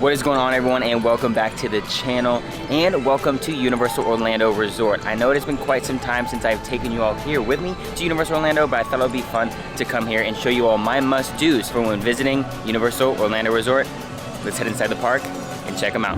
What is going on, everyone, and welcome back to the channel, and welcome to Universal Orlando Resort. I know it has been quite some time since I've taken you all here with me to Universal Orlando, but I thought it would be fun to come here and show you all my must-dos for when visiting Universal Orlando Resort. Let's head inside the park and check them out.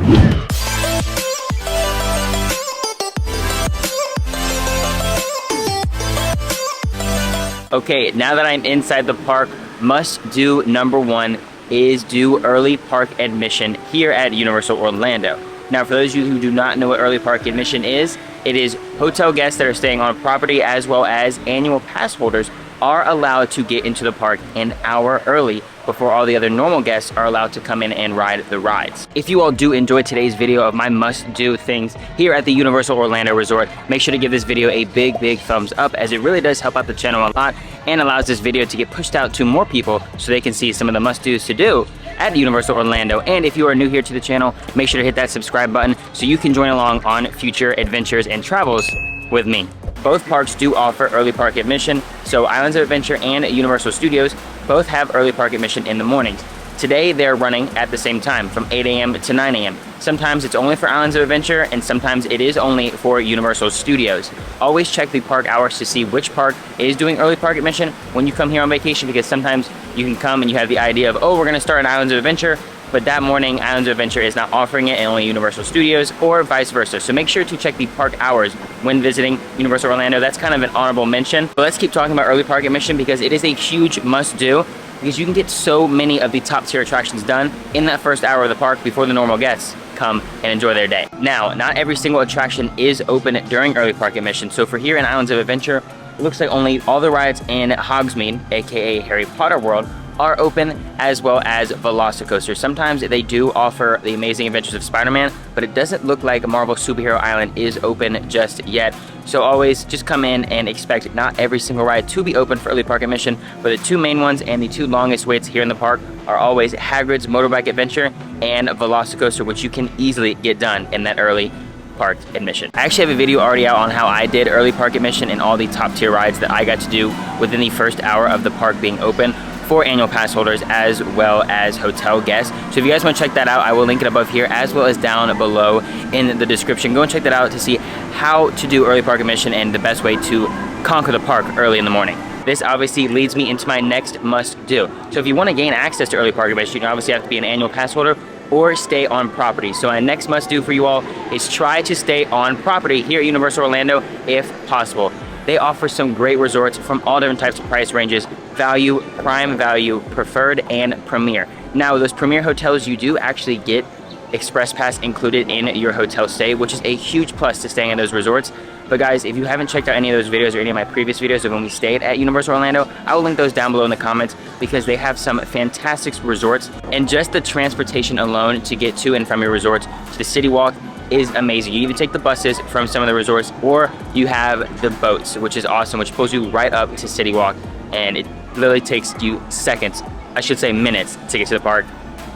Okay, now that I'm inside the park, must-do number one is do early park admission here at Universal Orlando. Now, for those of you who do not know what early park admission is, it is hotel guests that are staying on property as well as annual pass holders are allowed to get into the park an hour early before all the other normal guests are allowed to come in and ride the rides. If you all do enjoy today's video of my must-do things here at the Universal Orlando Resort, make sure to give this video a big thumbs up, as it really does help out the channel a lot and allows this video to get pushed out to more people so they can see some of the must-dos to do at Universal Orlando. And if you are new here to the channel, make sure to hit that subscribe button so you can join along on future adventures and travels with me. Both parks do offer early park admission, so Islands of Adventure and Universal Studios both have early park admission in the mornings. Today they're running at the same time from 8 a.m. to 9 a.m. Sometimes it's only for Islands of Adventure and sometimes it is only for Universal Studios. Always check the park hours to see which park is doing early park admission when you come here on vacation, because sometimes you can come and you have the idea of, oh, we're going to start in Islands of Adventure, but that morning Islands of Adventure is not offering it and only Universal Studios, or vice versa. So make sure to check the park hours when visiting Universal Orlando. That's kind of an honorable mention. But let's keep talking about early park admission, because it is a huge must-do, because you can get so many of the top tier attractions done in that first hour of the park before the normal guests come and enjoy their day. Now, not every single attraction is open during early park admission. So for here in Islands of Adventure, it looks like only all the rides in Hogsmede, aka Harry Potter World, are open, as well as Velocicoaster. Sometimes they do offer the Amazing Adventures of Spider-Man, but it doesn't look like Marvel Superhero Island is open just yet. So always just come in and expect not every single ride to be open for early park admission, but the two main ones and the two longest waits here in the park are always Hagrid's Motorbike Adventure and Velocicoaster, which you can easily get done in that early park admission. I actually have a video already out on how I did early park admission and all the top tier rides that I got to do within the first hour of the park being open for annual pass holders as well as hotel guests. So if you guys want to check that out, I will link it above here as well as down below in the description. Go and check that out to see how to do early park admission and the best way to conquer the park early in the morning. This obviously leads me into my next must-do. So if you want to gain access to early park admission, you obviously have to be an annual pass holder or stay on property. So my next must-do for you all is try to stay on property here at Universal Orlando if possible. They offer some great resorts from all different types of price ranges: value, prime value, preferred, and premier. Now, those premier hotels, you do actually get express pass included in your hotel stay, which is a huge plus to staying in those resorts. But guys, if you haven't checked out any of those videos or any of my previous videos of when we stayed at Universal Orlando, I will link those down below in the comments, because they have some fantastic resorts, and just the transportation alone to get to and from your resorts to the City Walk is amazing. You either take the buses from some of the resorts, or you have the boats, which is awesome, which pulls you right up to City Walk, and it literally takes you seconds, I should say minutes, to get to the park.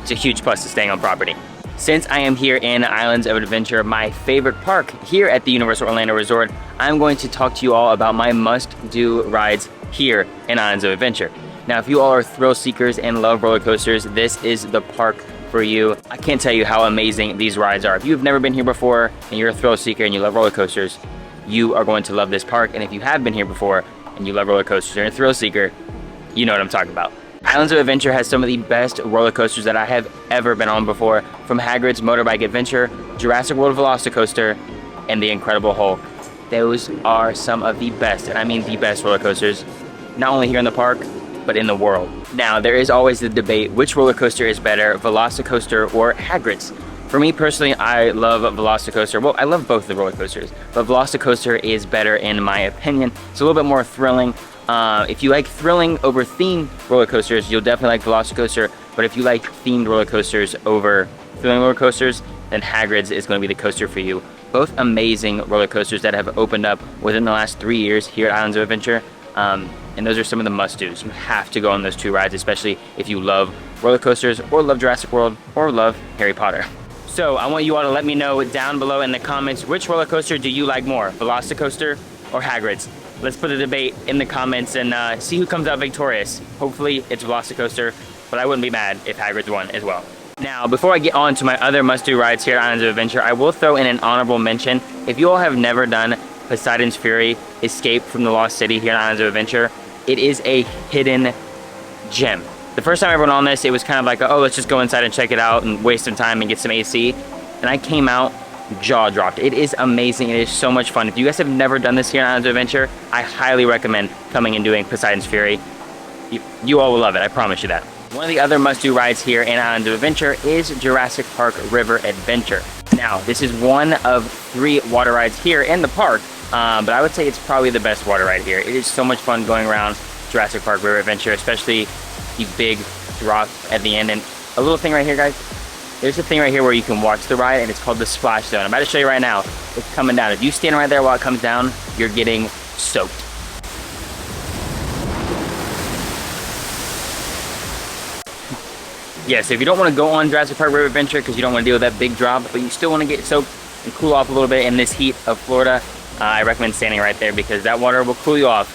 It's a huge plus to staying on property. Since I am here in Islands of Adventure, my favorite park here at the Universal Orlando Resort, I'm going to talk to you all about my must-do rides here in Islands of Adventure. Now, if you all are thrill seekers and love roller coasters, this is the park for you. I can't tell you how amazing these rides are. If you've never been here before and you're a thrill seeker and you love roller coasters, you are going to love this park. And if you have been here before and you love roller coasters and you're a thrill seeker, you know what I'm talking about. Islands of Adventure has some of the best roller coasters that I have ever been on before, from Hagrid's Motorbike Adventure, Jurassic World Velocicoaster, and the Incredible Hulk. Those are some of the best, and I mean the best roller coasters, not only here in the park, but in the world. Now, there is always the debate, which roller coaster is better, Velocicoaster or Hagrid's? For me personally, I love Velocicoaster. Well, I love both the roller coasters, but Velocicoaster is better in my opinion. It's a little bit more thrilling. If you like thrilling over themed roller coasters, you'll definitely like Velocicoaster. But if you like themed roller coasters over thrilling roller coasters, then Hagrid's is going to be the coaster for you. Both amazing roller coasters that have opened up within the last 3 years here at Islands of Adventure. And those are some of the must-dos. You have to go on those two rides, especially if you love roller coasters or love Jurassic World or love Harry Potter. So I want you all to let me know down below in the comments, which roller coaster do you like more, Velocicoaster or Hagrid's? Let's put a debate in the comments and see who comes out victorious. Hopefully it's Velocicoaster, but I wouldn't be mad if Hagrid's won as well. Now, before I get on to my other must-do rides here at Islands of Adventure, I will throw in an honorable mention. If you all have never done Poseidon's Fury Escape from the Lost City here at Islands of Adventure, it is a hidden gem. The first time I went on this, it was kind of like, oh, let's just go inside and check it out and waste some time and get some AC. And I came out jaw dropped. It is amazing. It is so much fun. If you guys have never done this here at Islands of Adventure, I highly recommend coming and doing Poseidon's Fury. You all will love it. I promise you that. One of the other must-do rides here in Islands of Adventure is Jurassic Park River Adventure. Now, this is one of 3 water rides here in the park, but I would say it's probably the best water ride here. It is so much fun going around Jurassic Park River Adventure, especially the big drop at the end. And a little thing right here, guys, there's a thing right here where you can watch the ride, and it's called the splash zone. I'm about to show you right now. It's coming down. If you stand right there while it comes down, you're getting soaked. Yes, if you don't want to go on Jurassic Park River Adventure because you don't want to deal with that big drop, but you still want to get soaked and cool off a little bit in this heat of Florida, I recommend standing right there because that water will cool you off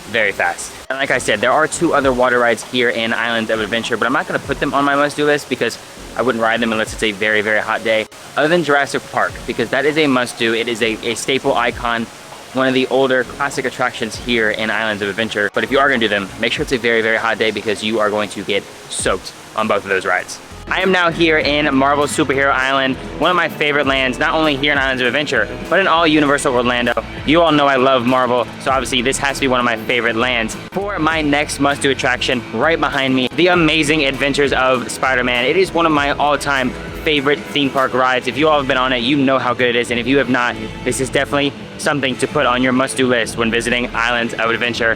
very fast. And like I said, there are 2 other water rides here in Islands of Adventure, but I'm not going to put them on my must-do list because I wouldn't ride them unless it's a very, very hot day. Other than Jurassic Park, because that is a must-do. It is a staple icon, one of the older classic attractions here in Islands of Adventure. But if you are going to do them, make sure it's a very, very hot day because you are going to get soaked on both of those rides. I am now here in Marvel Superhero Island, one of my favorite lands, not only here in Islands of Adventure, but in all Universal Orlando. You all know I love Marvel, so obviously this has to be one of my favorite lands. For my next must-do attraction, right behind me, The Amazing Adventures of Spider-Man. It is one of my all-time favorite theme park rides. If you all have been on it, you know how good it is, and if you have not, this is definitely something to put on your must-do list when visiting Islands of Adventure.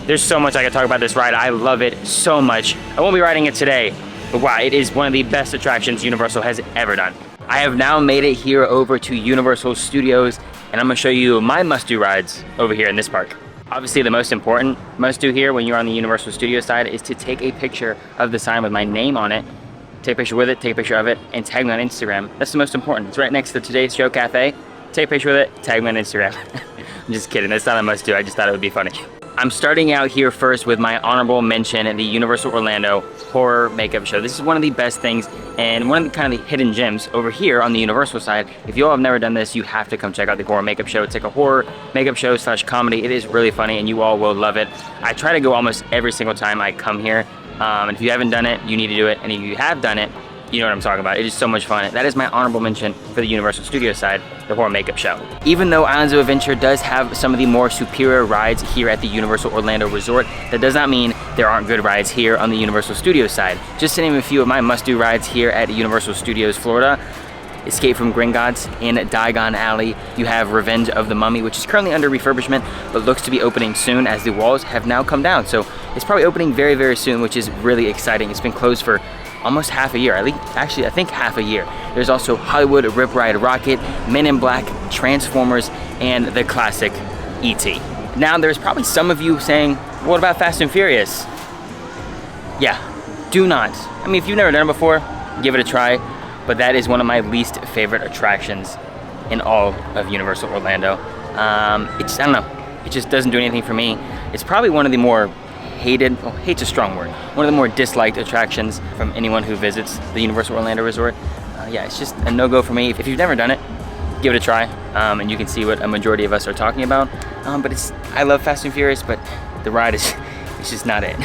There's so much I could talk about this ride. I love it so much. I won't be riding it today, but wow, it is one of the best attractions Universal has ever done. I have now made it here over to Universal Studios, and I'm gonna show you my must-do rides over here in this park. Obviously, the most important must-do here when you're on the Universal Studios side is to take a picture of the sign with my name on it, take a picture with it, take a picture of it, and tag me on Instagram. That's the most important. It's right next to Today's Show Cafe. Take a picture with it, tag me on Instagram. I'm just kidding, that's not a must-do, I just thought it would be funny. I'm starting out here first with my honorable mention at the Universal Orlando Horror Makeup Show. This is one of the best things and one of the kind of the hidden gems over here on the Universal side. If you all have never done this, you have to come check out the Horror Makeup Show. It's like a horror makeup show / comedy. It is really funny and you all will love it. I try to go almost every single time I come here. And if you haven't done it, you need to do it. And if you have done it, you know what I'm talking about. It is so much fun. That is my honorable mention for the Universal Studios side, the Horror Makeup Show. Even though Islands of Adventure does have some of the more superior rides here at the Universal Orlando Resort, that does not mean there aren't good rides here on the Universal Studios side. Just to name a few of my must-do rides here at Universal Studios Florida: Escape from Gringotts in Diagon Alley. You have Revenge of the Mummy, which is currently under refurbishment, but looks to be opening soon as the walls have now come down. So it's probably opening very, very soon, which is really exciting. It's been closed for almost half a year, actually I think half a year. There's also Hollywood Rip Ride Rocket, Men in Black, Transformers, and the classic E.T. Now there's probably some of you saying, what about Fast and Furious? Yeah, do not. I mean, if you've never done it before, give it a try, but that is one of my least favorite attractions in all of Universal Orlando. I don't know, it just doesn't do anything for me. It's probably one of the more hated, oh, hate's a strong word, one of the more disliked attractions from anyone who visits the Universal Orlando Resort. Yeah, it's just a no-go for me. If you've never done it, give it a try, and you can see what a majority of us are talking about. But I love Fast and Furious, but the ride is, it's just not it.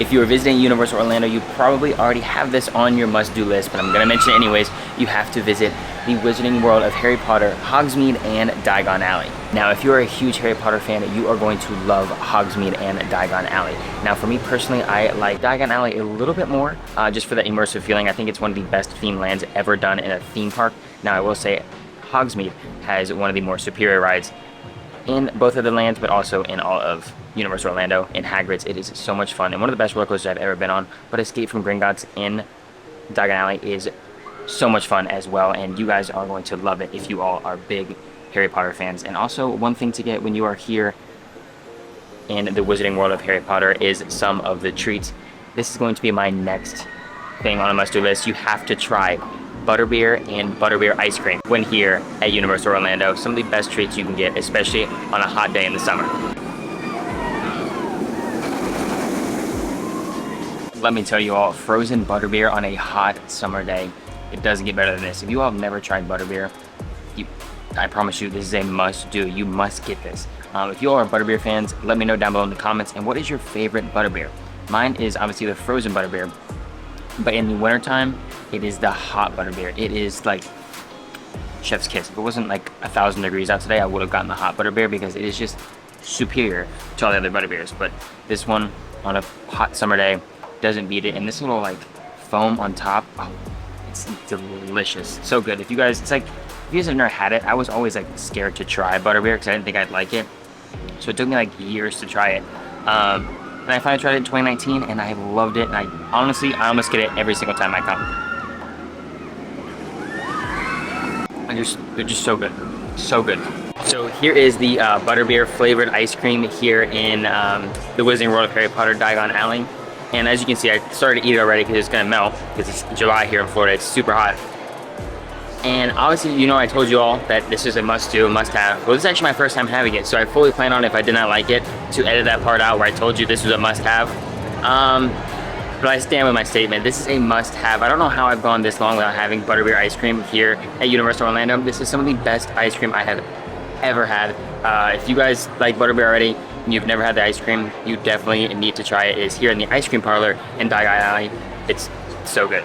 If you are visiting Universal Orlando, you probably already have this on your must-do list, but I'm going to mention it anyways. You have to visit the Wizarding World of Harry Potter, Hogsmede, and Diagon Alley. Now, if you're a huge Harry Potter fan, you are going to love Hogsmeade and Diagon Alley. Now, for me personally, I like Diagon Alley a little bit more, just for that immersive feeling. I think it's one of the best themed lands ever done in a theme park. Now, I will say Hogsmeade has one of the more superior rides in both of the lands, but also in all of Universal Orlando. In Hagrid's, it is so much fun and one of the best roller coasters I've ever been on. But Escape from Gringotts in Diagon Alley is so much fun as well, and you guys are going to love it if you all are big Harry Potter fans. And also, one thing to get when you are here in the Wizarding World of Harry Potter is some of the treats. This is going to be my next thing on a must-do list. You have to try butterbeer and butterbeer ice cream when here at Universal Orlando. Some of the best treats you can get, especially on a hot day in the summer. let me tell you all, frozen butterbeer on a hot summer day, it doesn't get better than this. If you all have never tried butterbeer, I promise you, this is a must-do. You must get this. If you all are butterbeer fans, let me know down below in the comments. And what is your favorite butterbeer? Mine is obviously the frozen butterbeer, but in the wintertime, it is the hot butterbeer. It is like chef's kiss. If it wasn't like 1,000 degrees out today, I would have gotten the hot butterbeer because it is just superior to all the other butterbeers. But this one on a hot summer day doesn't beat it. And this little like foam on top, oh, it's delicious. So good. If you guys, it's like, if you guys have never had it, I was always like scared to try butterbeer because I didn't think I'd like it. So it took me like years to try it. And I finally tried it in 2019 and I loved it. And I almost get it every single time I come. They're just so good. So good. So here is the butterbeer flavored ice cream here in the Wizarding World of Harry Potter Diagon Alley. And as you can see, I started to eat it already because it's gonna melt because it's July here in Florida. It's super hot. And obviously, you know, I told you all that this is a must-do, must-have. Well, this is actually my first time having it, so I fully plan on, if I did not like it, to edit that part out where I told you this was a must-have. But I stand with my statement. This is a must-have. I don't know how I've gone this long without having butterbeer ice cream here at Universal Orlando. This is some of the best ice cream I have ever had. If you guys like butterbeer already and you've never had the ice cream, you definitely need to try it. It is here in the ice cream parlor in Diagon Alley. It's so good.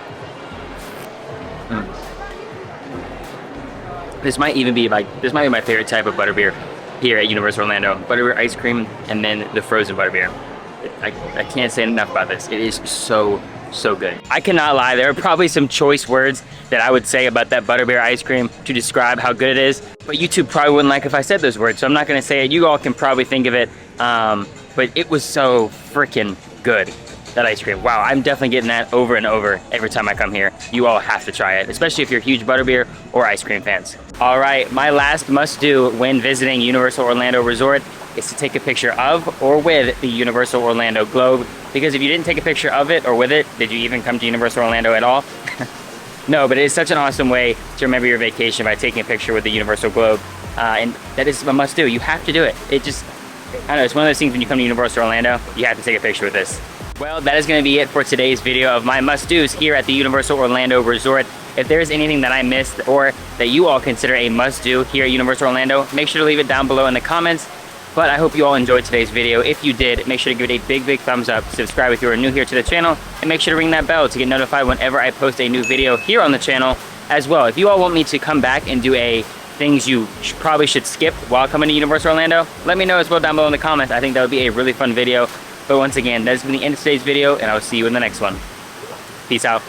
This might be my favorite type of butterbeer here at Universal Orlando. Butterbeer ice cream and then the frozen butterbeer. I can't say enough about this. It is so good. I cannot lie, there are probably some choice words that I would say about that butterbeer ice cream to describe how good it is, but YouTube probably wouldn't like if I said those words, so I'm not gonna say it. You all can probably think of it, but it was so freaking good. That ice cream. Wow, I'm definitely getting that over and over every time I come here. You all have to try it, especially if you're huge butterbeer or ice cream fans. All right, my last must-do when visiting Universal Orlando Resort is to take a picture of or with the Universal Orlando Globe, because if you didn't take a picture of it or with it, did you even come to Universal Orlando at all? No, but it is such an awesome way to remember your vacation by taking a picture with the Universal Globe, and that is a must-do. You have to do it. I don't know, it's one of those things when you come to Universal Orlando, you have to take a picture with this. Well, that is going to be it for today's video of my must-dos here at the Universal Orlando Resort. If there's anything that I missed or that you all consider a must-do here at Universal Orlando, make sure to leave it down below in the comments. But I hope you all enjoyed today's video. If you did, make sure to give it a big thumbs up, subscribe if you are new here to the channel, and make sure to ring that bell to get notified whenever I post a new video here on the channel as well. If you all want me to come back and do a things you probably should skip while coming to Universal Orlando, let me know as well down below in the comments. I think that would be a really fun video. But once again, that has been the end of today's video, and I will see you in the next one. Peace out.